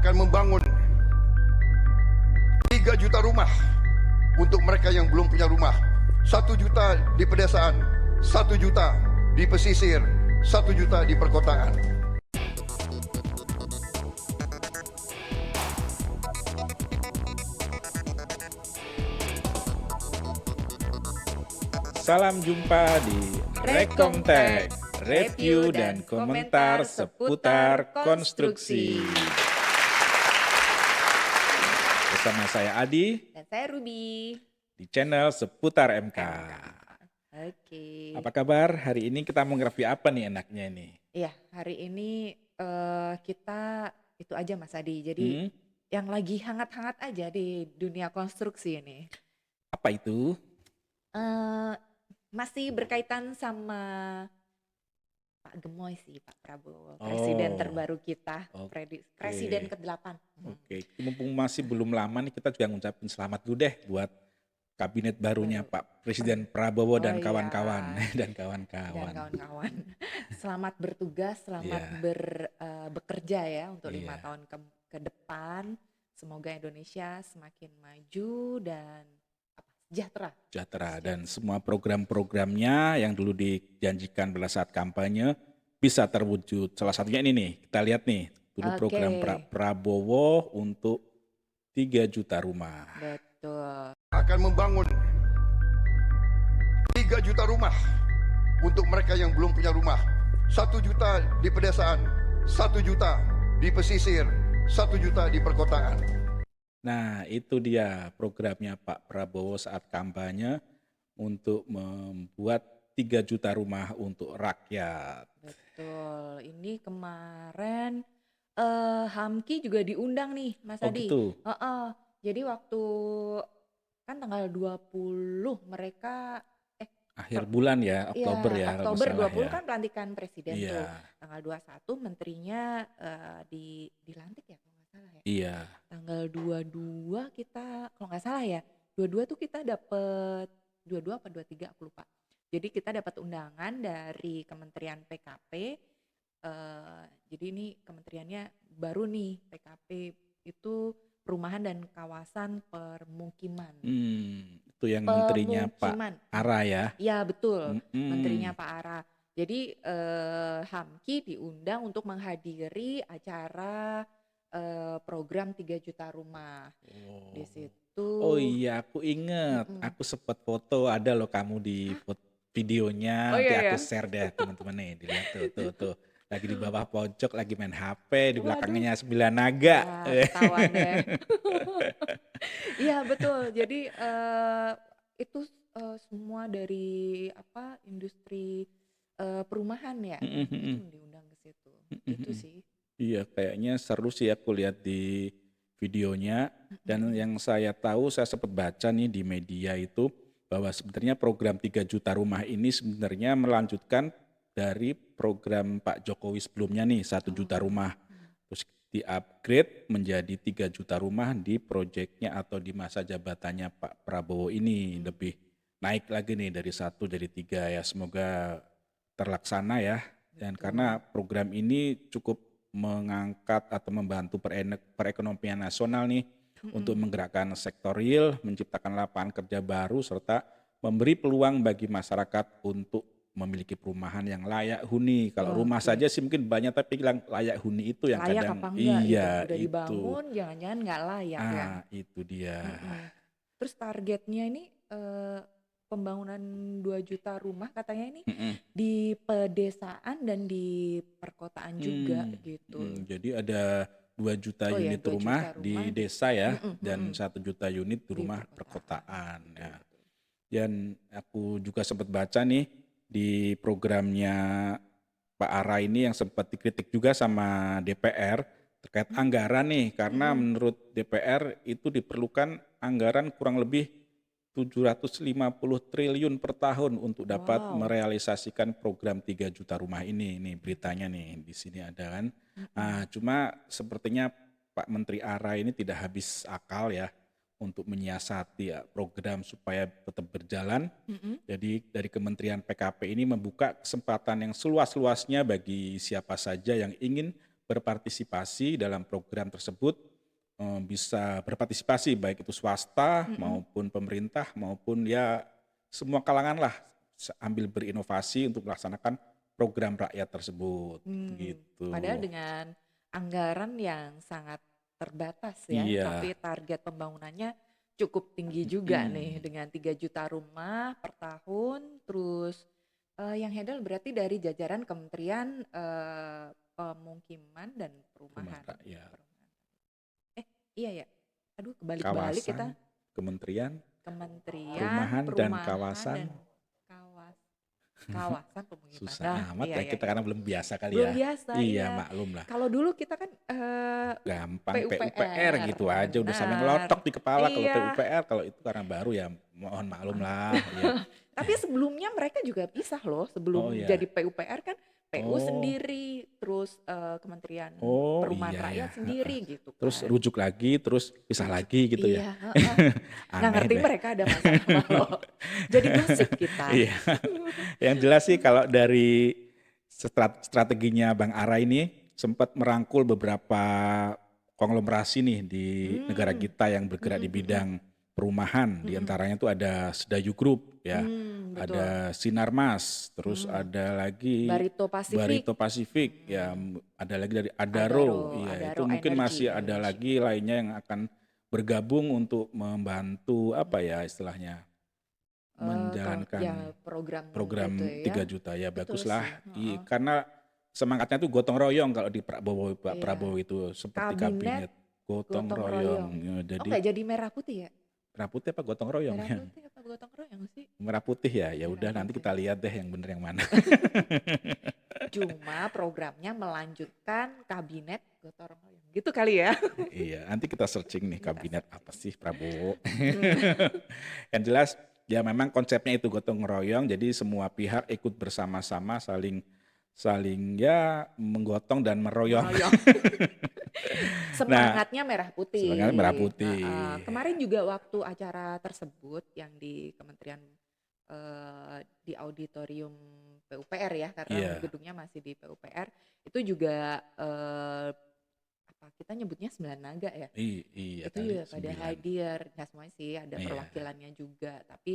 akan membangun 3 juta rumah untuk mereka yang belum punya rumah. 1 juta di pedesaan, 1 juta di pesisir, 1 juta di perkotaan. Salam jumpa di Rekomtek, review dan komentar seputar konstruksi. Bersama saya Adi Dan saya Ruby. di channel Seputar MK. Oke. Apa kabar? Hari ini kita mau nge-review apa nih enaknya nih? Iya, hari ini kita itu aja Mas Adi. Jadi yang lagi hangat-hangat aja di dunia konstruksi ini. Apa itu? Masih berkaitan sama Pak Gemoy sih, Pak Prabowo, presiden terbaru kita, presiden ke-8. Oke, mumpung masih belum lama nih, kita juga ngucapin selamat dulu deh buat kabinet barunya Pak Presiden Prabowo dan kawan-kawan. Dan kawan-kawan. Selamat bertugas, selamat bekerja ya untuk 5 tahun ke depan. Semoga Indonesia semakin maju dan sejahtera. Dan semua program-programnya yang dulu dijanjikan pada saat kampanye bisa terwujud. Salah satunya ini nih, kita lihat nih, dulu program Prabowo untuk 3 juta rumah. Betul. Akan membangun 3 juta rumah untuk mereka yang belum punya rumah. 1 juta di pedesaan, 1 juta di pesisir, 1 juta di perkotaan. Nah, itu dia programnya Pak Prabowo saat kampanye untuk membuat 3 juta rumah untuk rakyat. Betul. Ini kemarin Hamki juga diundang nih, Mas Adi. Gitu. Jadi waktu kan tanggal 20 mereka akhir bulan ya, Oktober ya. Oktober 20 kan pelantikan presiden tuh. Tanggal 21 menterinya dilantik ya kalau nggak salah ya. Iya. Tanggal 22 kita kalau nggak salah ya, 22 tuh kita dapet 22 apa 23 aku lupa. Jadi kita dapat undangan dari Kementerian PKP. Jadi ini kementeriannya baru nih, PKP itu perumahan dan kawasan permukiman. Itu yang menterinya Pak Ara ya? Iya betul, menterinya Pak Ara. Jadi Hamki diundang untuk menghadiri acara program 3 juta rumah di situ. Oh iya, aku inget. Aku sempat foto, ada loh kamu di videonya. Nanti aku share deh teman-teman nih, dilihat tuh. Lagi di bawah pojok, lagi main HP, di belakangnya 9 naga. Ketahuan deh. Iya betul. Jadi itu semua dari industri perumahan ya, itu diundang ke situ. Itu sih. Iya, kayaknya seru sih aku lihat di videonya. Dan yang saya tahu, saya sempat baca nih di media itu, bahwa sebenarnya program 3 juta rumah ini sebenarnya melanjutkan dari program Pak Jokowi sebelumnya nih, 1 juta rumah. Terus di-upgrade menjadi 3 juta rumah di proyeknya atau di masa jabatannya Pak Prabowo ini. Lebih naik lagi nih dari 1 jadi 3 ya, semoga terlaksana ya. Dan karena program ini cukup mengangkat atau membantu perekonomian nasional nih untuk menggerakkan sektor real, menciptakan lapangan kerja baru, serta memberi peluang bagi masyarakat untuk memiliki perumahan yang layak huni. Kalau rumah saja sih mungkin banyak, tapi layak huni itu yang layak kadang apa enggak, iya udah dibangun jangan-jangan nggak layak ya. Itu dia. Terus targetnya ini pembangunan 2 juta rumah katanya ini di pedesaan dan di perkotaan juga gitu. Jadi ada 2 juta unit rumah di desa ya, dan 1 juta unit di rumah perkotaan ya. Dan aku juga sempat baca nih di programnya Pak Ara ini yang sempat dikritik juga sama DPR terkait anggaran nih, karena menurut DPR itu diperlukan anggaran kurang lebih 750 triliun per tahun untuk dapat merealisasikan program 3 juta rumah ini. Nih beritanya nih, di sini ada kan. Cuma sepertinya Pak Menteri Ara ini tidak habis akal ya untuk menyiasati program supaya tetap berjalan. Jadi dari Kementerian PKP ini membuka kesempatan yang seluas-luasnya bagi siapa saja yang ingin berpartisipasi dalam program tersebut, bisa berpartisipasi baik itu swasta Mm-mm. maupun pemerintah maupun ya semua kalangan lah ambil berinovasi untuk melaksanakan program rakyat tersebut Padahal gitu. dengan anggaran yang sangat terbatas ya, Iya. tapi target pembangunannya cukup tinggi juga nih Mm. dengan 3 juta rumah per tahun. Terus yang handle berarti dari jajaran Kementerian Pemukiman dan Rumah Perumahan. rakyat, Eh, iya ya. Aduh, kebalik-balik kita. kawasan, kementerian, Kementerian perumahan dan Perumahan kawasan. dan Kawasan Pemukiman. Nah, Susah amat iya ya iya kita iya. karena belum biasa kali Belum ya. biasa, Iya iya. maklum lah. Kalau dulu kita kan Gampang PUPR PUPR, gitu aja udah sampai benar. ngelotok di kepala kalau Iya. PUPR, kalau itu karena baru ya mohon maklum lah. Ya. Tapi sebelumnya mereka juga pisah loh. Oh Sebelum jadi iya. PUPR kan PU Oh, sendiri, terus Kementerian oh Perumahan iya ya. Rakyat sendiri gitu Terus kan. rujuk lagi, terus pisah Rujuk. lagi gitu ya. Iya, heeh. Nggak Aneh ngerti deh. mereka ada masalah apa loh. Jadi gosip kita. Iya. Yang jelas sih kalau dari strateginya Bang Ara ini sempat merangkul beberapa konglomerasi nih di negara Hmm, kita yang bergerak mm-mm, di mm-mm, bidang perumahan. Di mm-mm. antaranya tuh ada Sedayu Group ya, Betul. ada Sinarmas, terus Hmm. ada lagi Barito Pasifik, Barito Pasifik, ya hmm. ada lagi dari Adaro. Iya, itu Adaro mungkin Energy masih ada Indonesia. lagi lainnya yang akan bergabung untuk membantu apa ya istilahnya Kalau ya menjalankan program program itu 3 ya, juta ya betul baguslah. sih. Heeh. Karena semangatnya tuh gotong royong kalau di Prabowo Pak Iya. Prabowo itu seperti Kabinet kabinet gotong gotong royong. royong. Ya, Oh jadi nggak jadi merah putih ya? merah putih apa gotong royong Merah ya? putih apa gotong royong sih? Merah putih ya. Ya Merah udah nanti putih. kita lihat deh yang bener yang mana. Cuma programnya melanjutkan kabinet gotong royong. Gitu kali ya? Iya, nanti kita searching nih Kita kabinet searching. apa sih Prabowo. Hmm. Yang jelas ya memang konsepnya itu gotong royong, jadi semua pihak ikut bersama-sama saling saling ya menggotong dan meroyong. Meroyong. Nah, Semangatnya merah sebenarnya merah putih. putih. Kemarin juga waktu acara tersebut yang di Kementerian di auditorium PUPR ya, karena Iya, gedungnya masih di PUPR, itu juga apa kita nyebutnya 9 naga ya. iya Itu kali juga pada 9. hadir, nggak semuanya sih, ada Iya, perwakilannya juga, tapi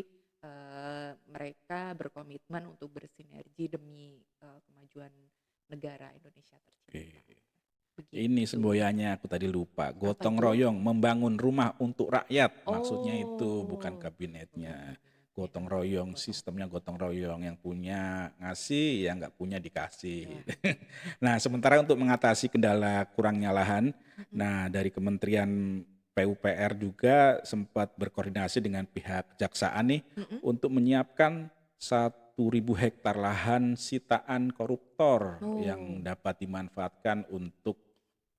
mereka berkomitmen untuk bersinergi demi kemajuan negara Indonesia tercinta. oke. Ini Begitu. semboyannya aku tadi lupa. Apa Gotong itu? royong membangun rumah untuk rakyat. Maksudnya itu bukan Oh, bukan kabinetnya. kabinetnya. Gotong royong, Gotong. sistemnya gotong royong. Yang punya ngasih, yang nggak punya dikasih. Ya. Nah, sementara untuk mengatasi kendala kurangnya lahan, Mm-mm. nah dari Kementerian PUPR juga sempat berkoordinasi dengan pihak kejaksaan nih Mm-mm. untuk menyiapkan 1.000 hektar lahan sitaan koruptor yang Oh, dapat dimanfaatkan untuk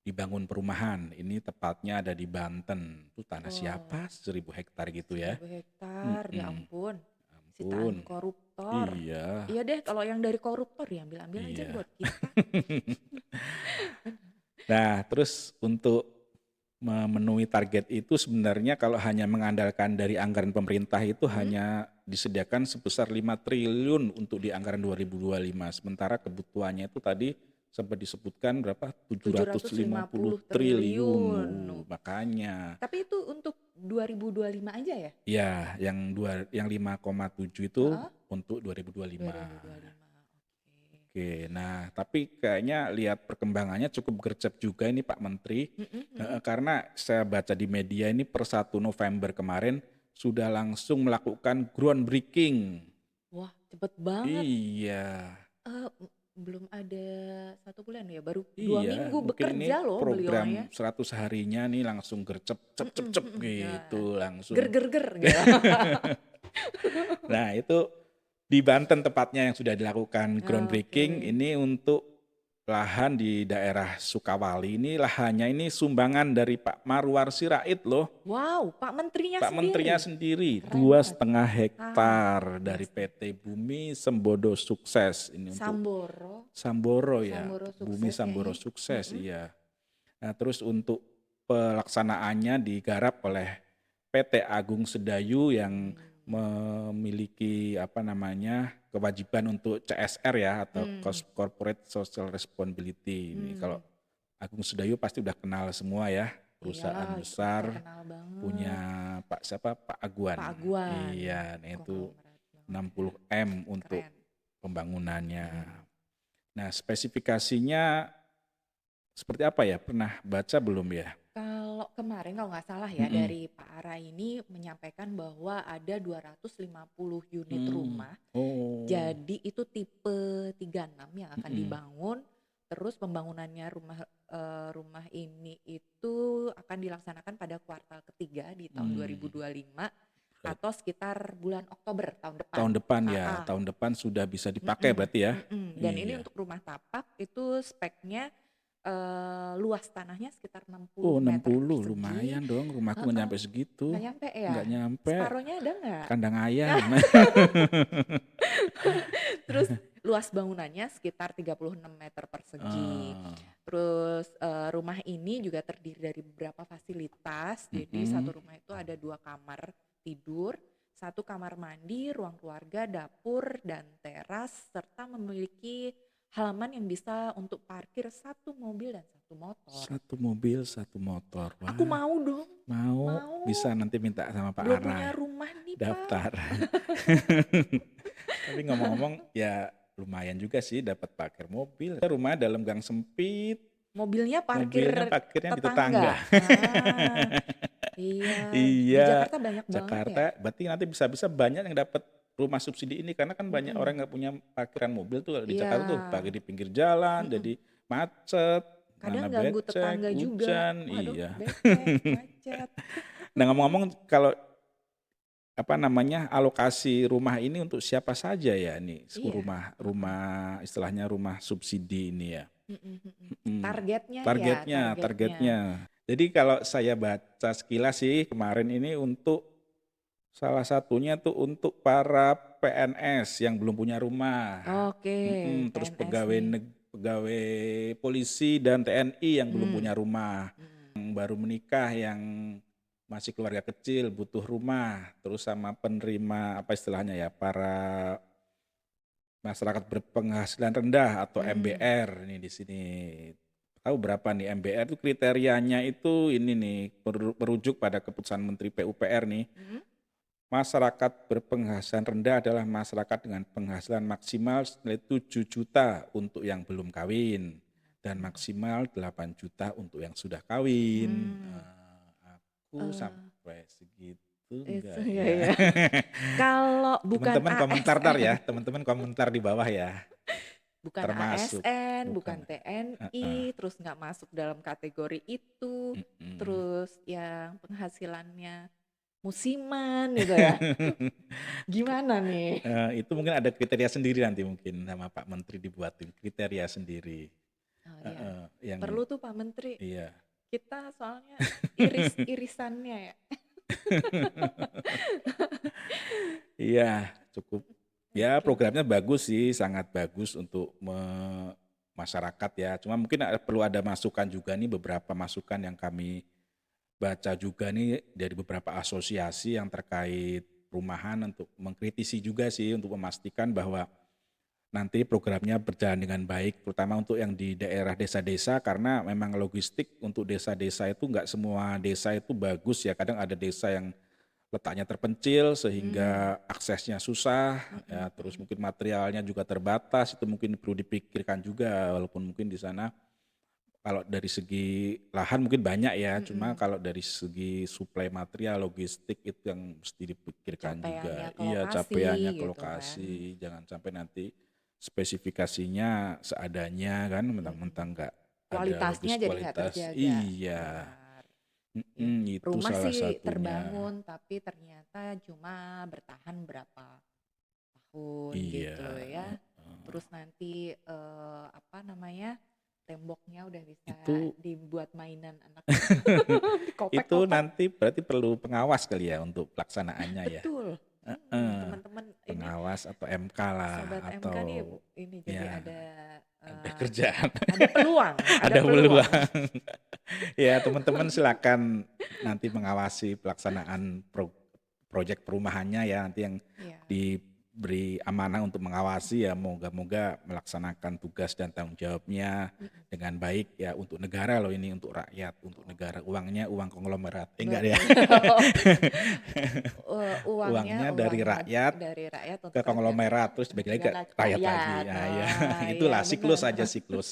dibangun perumahan. Ini tepatnya ada di Banten. Itu tanah wow, siapa? 1.000 hektar gitu ya. 1.000 hektar, ya Mm-mm. ampun, Ampun. sitaan koruptor. Iya. Iya deh, kalau yang dari koruptor ya ambil-ambil aja Iya. buat kita. Nah, terus untuk memenuhi target itu sebenarnya kalau hanya mengandalkan dari anggaran pemerintah itu hanya disediakan sebesar 5 triliun untuk di anggaran 2025. Sementara kebutuhannya itu tadi sempat disebutkan berapa? 750 750 triliun. triliun. Makanya Tapi itu untuk 2025 aja ya? ya yang 5,7 itu Heeh, untuk 2025. 2025. Oke, nah tapi kayaknya lihat perkembangannya cukup gercep juga ini Pak Menteri. Karena saya baca di media ini per 1 November kemarin sudah langsung melakukan groundbreaking. Wah, cepet banget. Iya, Belum ada 1 bulan ya, baru 2 iya minggu mungkin ini bekerja loh beliau ya. program 100 harinya nih langsung gercep cep cep cep Ya, gitu langsung. ger gitu. Nah itu di Banten tepatnya yang sudah dilakukan groundbreaking Oke. ini untuk lahan di daerah Sukawali. Ini lahannya ini sumbangan dari Pak Marwar Sirait loh. Wow, Pak Menterinya Pak Menterinya sendiri. sendiri Keren banget. 2,5 hektar Luar dari biasa. PT Bumi Sembodo Sukses ini untuk Samboro. Samboro ya, Samboro Bumi sukses ya Samboro ini. Sukses iya. Nah terus untuk pelaksanaannya digarap oleh PT Agung Sedayu yang memiliki apa namanya kewajiban untuk CSR ya atau Corporate Social Responsibility. Ini kalau Agung Sedayu pasti udah kenal semua ya, perusahaan Iyalah, besar, terkenal banget. punya Pak siapa? Pak Aguan. Pak Aguan, Iya, nah itu konglomerat banget. 60M untuk Keren. pembangunannya. Nah, spesifikasinya seperti apa ya? Pernah baca belum ya? Kalau kemarin kalau nggak salah ya Mm-mm. dari Pak Ara ini menyampaikan bahwa ada 250 unit Hmm. rumah. Oh. Jadi itu tipe 36 yang akan Mm-mm. dibangun. Terus pembangunannya rumah ini itu akan dilaksanakan pada kuartal ketiga di tahun 2025 atau sekitar bulan Oktober tahun depan. Tahun depan ya, Ah, ah. tahun depan sudah bisa dipakai Mm-mm, berarti ya. mm-mm. Dan ini Iya. untuk rumah tapak itu speknya luas tanahnya sekitar 60 Oh, meter 60 persegi. lumayan dong, rumahku nggak nyampe segitu. Nggak nyampe ya? Nggak nyampe, Separohnya ada nggak? kandang ayam. Terus luas bangunannya sekitar 36 meter persegi. Ah, Terus rumah ini juga terdiri dari beberapa fasilitas. Jadi satu rumah itu ada 2 kamar tidur, 1 kamar mandi, ruang keluarga, dapur, dan teras, serta memiliki halaman yang bisa untuk parkir 1 mobil dan 1 motor. 1 mobil, 1 motor. Wah, Aku mau dong, mau. mau. Bisa nanti minta sama Pak Belum Ara punya rumah nih Pak. daftar. Tapi ngomong-ngomong ya lumayan juga sih dapat parkir mobil. Rumah dalam gang sempit, Mobilnya mobilnya parkirnya di tetangga. Iya, di Iya, Jakarta banyak banget Jakarta ya. berarti nanti bisa-bisa banyak yang dapat rumah subsidi ini karena kan banyak orang nggak punya parkiran mobil tuh kalau di Jakarta tuh Iya. parkir di pinggir jalan, jadi macet, Kadang mana ganggu becek, tetangga juga. hujan, Waduh, iya. becek, macet. Nah ngomong-ngomong kalau apa namanya alokasi rumah ini untuk siapa saja ya nih Iya. rumah istilahnya rumah subsidi ini ya. Targetnya. Jadi kalau saya baca sekilas sih kemarin ini untuk salah satunya tuh untuk para PNS yang belum punya rumah. Oke, Terus PNS pegawai nih. pegawai polisi dan TNI yang belum punya rumah, yang baru menikah, yang masih keluarga kecil butuh rumah, terus sama penerima apa istilahnya ya para masyarakat berpenghasilan rendah atau MBR nih di sini. Tahu berapa nih MBR itu kriterianya itu ini nih merujuk pada keputusan Menteri PUPR nih. Masyarakat berpenghasilan rendah adalah masyarakat dengan penghasilan maksimal senilai 7 juta untuk yang belum kawin dan maksimal 8 juta untuk yang sudah kawin. Aku sampai segitu enggak Iya, ya. iya. Kalau bukan Teman-teman komentar ASN, ntar ya, teman-teman komentar di bawah ya. bukan Termasuk, ASN, bukan bukan. TNI, terus nggak masuk dalam kategori itu, terus yang penghasilannya musiman gitu ya. Gimana nih? Itu mungkin ada kriteria sendiri nanti mungkin sama Pak Menteri dibuatin kriteria sendiri. Oh, iya. Yang Perlu tuh Pak Menteri. iya. Kita soalnya irisannya ya. Iya, cukup. Ya, programnya bagus sih, sangat bagus untuk masyarakat ya. Cuma mungkin perlu ada masukan juga nih, beberapa masukan yang kami baca juga nih dari beberapa asosiasi yang terkait perumahan untuk mengkritisi juga sih untuk memastikan bahwa nanti programnya berjalan dengan baik, terutama untuk yang di daerah desa-desa karena memang logistik untuk desa-desa itu nggak semua desa itu bagus ya. Kadang ada desa yang letaknya terpencil sehingga aksesnya susah, ya, terus mungkin materialnya juga terbatas, itu mungkin perlu dipikirkan juga walaupun mungkin di sana kalau dari segi lahan mungkin banyak ya, cuma kalau dari segi suplai material, logistik itu yang mesti dipikirkan juga. Capaiannya ke Iya, lokasi capaiannya ke gitu lokasi, jangan sampai nanti spesifikasinya seadanya kan, mentang-mentang nggak ada kualitasnya jadi nggak kualitas. terjaga. Iya. Benar. Itu Rumah salah sih satunya. terbangun tapi ternyata cuma bertahan berapa tahun Iya. gitu ya. Terus nanti apa namanya temboknya udah bisa Itu- dibuat mainan anak. Itu nanti berarti perlu pengawas kali ya untuk pelaksanaannya ya. Betul. Teman-teman ini Pengawas atau MK lah sobat atau MK nih ini jadi ya, ada kerjaan. ada peluang, Ada peluang. Ya teman-teman silakan nanti mengawasi pelaksanaan proyek perumahannya ya nanti yang Iya. diberi amanah untuk mengawasi ya, moga-moga melaksanakan tugas dan tanggung jawabnya dengan baik ya, untuk negara loh ini, untuk rakyat, untuk negara. Uangnya uang konglomerat. Enggak ya. Uangnya dari rakyat untuk ke rakyat. konglomerat terus bagi lagi ke Dengan rakyat rakyat. lagi. Nah, ya. Nah, Itulah iya, siklus benar. aja siklus.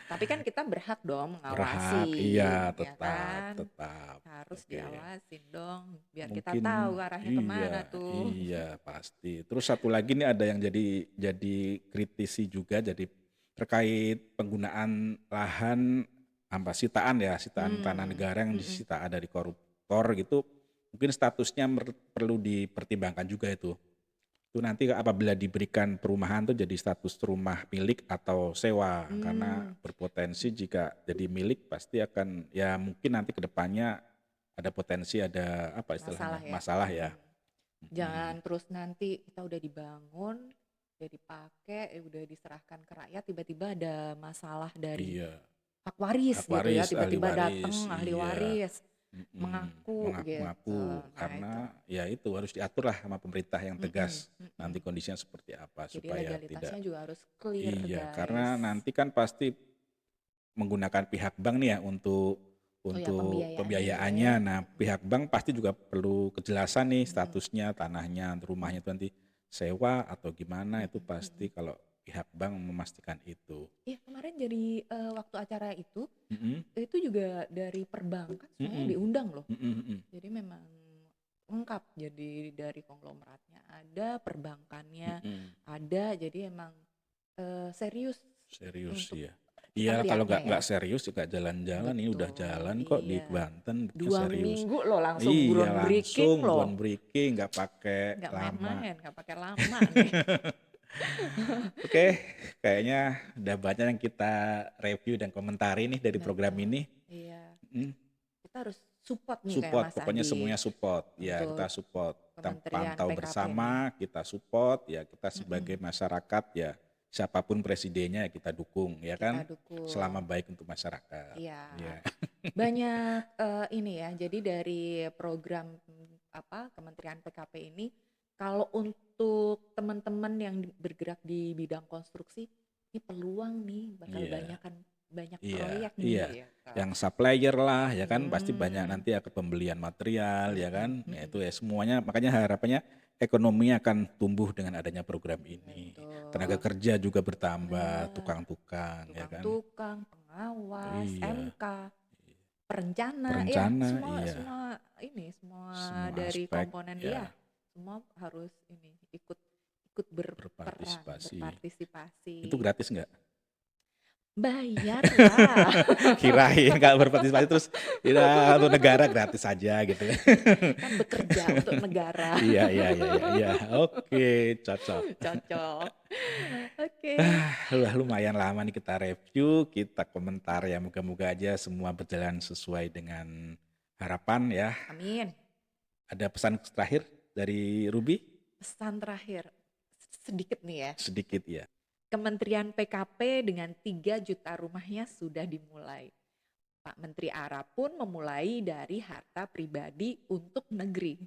Tapi kan kita berhak dong Berhak, mengawasi, iya ya kan? tetap. Harus Oke. diawasin dong, biar kita Mungkin tahu arahnya kemana tuh. iya pasti. Terus satu lagi nih ada yang jadi kritisi juga, jadi terkait penggunaan lahan sitaan ya, sitaan tanah negara yang disita dari koruptor gitu. Mungkin statusnya perlu dipertimbangkan juga itu. Itu nanti apabila diberikan perumahan tuh jadi status rumah milik atau sewa, karena berpotensi jika jadi milik pasti akan ya mungkin nanti ke depannya ada potensi ada apa istilahnya masalah ya. Jangan terus nanti kita udah dibangun, udah dipakai, udah diserahkan ke rakyat, tiba-tiba ada masalah dari Iya, hak waris hak gitu ya, waris, ahli tiba-tiba waris, datang ahli iya. waris mengaku gitu. Nah, karena ya itu harus diatur lah sama pemerintah yang tegas nanti kondisinya seperti apa jadi supaya legalitasnya tidak. juga harus clear, Iya, guys. karena nanti kan pasti menggunakan pihak bank nih ya untuk pembiayaannya. Nah, pihak bank pasti juga perlu kejelasan nih statusnya, tanahnya, rumahnya itu nanti sewa atau gimana, itu pasti kalau pihak bank memastikan itu. Iya, kemarin jadi waktu acara itu juga dari perbankan semuanya diundang loh. Jadi memang lengkap, jadi dari konglomeratnya ada, perbankannya ada, jadi emang serius. Ya. Iya, kalau nggak serius juga jalan-jalan. Ini udah Betul, jalan kok di iya. Banten, 2 serius. minggu loh langsung Iya, groundbreaking loh. groundbreaking, nggak pakai Nggak lama. main-main, nggak pakai lama nih. Oke, kayaknya udah banyak yang kita review dan komentari nih dari program ini. Iya, Mm, kita harus support nih kayak Support, Mas pokoknya Adi. semuanya support. Ya, Untuk kita support. Kita Kementerian pantau PKP bersama, kita support. Ya, kita sebagai masyarakat ya, siapapun presidennya ya kita dukung, ya kan? Kita dukung. Selama baik untuk masyarakat. Iya. Ya. Banyak ini ya. Jadi dari program Kementerian PKP ini, kalau untuk teman-teman yang bergerak di bidang konstruksi, ini peluang nih bakal Iya. banyak Iya, proyek nih. iya. Gitu. Yang supplier lah ya kan, pasti banyak nanti ya pembelian material ya kan. Ya itu ya semuanya, makanya harapannya ekonomi akan tumbuh dengan adanya program ini. Betul. Tenaga kerja juga bertambah, tukang-tukang ya kan. Tukang, pengawas, Iya. MK, perencana, Perencana, semua iya. semua Semua dari aspek, komponen ya. semua harus ikut Berpartisipasi. berpartisipasi. Itu gratis nggak? Bayar lah. Kirain nggak berpartisipasi terus ya untuk negara gratis saja gitu ya. Kan bekerja untuk negara. Iya. Oke, cocok. Cocok. Oke. Lumayan lama nih kita review, kita komentar ya, moga-moga aja semua berjalan sesuai dengan harapan ya. Amin. Ada pesan terakhir dari Ruby? Pesan terakhir sedikit nih ya. Sedikit ya. Kementerian PKP dengan 3 juta rumahnya sudah dimulai. Pak Menteri Ara pun memulai dari harta pribadi untuk negeri.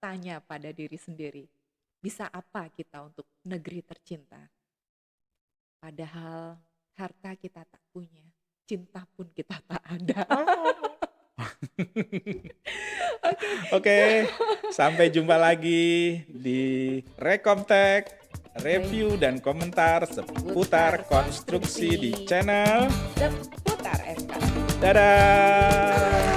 Tanya pada diri sendiri, bisa apa kita untuk negeri tercinta? Padahal harta kita tak punya, cinta pun kita tak ada. Oke, sampai jumpa lagi di Rekomtek, review dan komentar seputar konstruksi di channel Seputar FK. Dadah.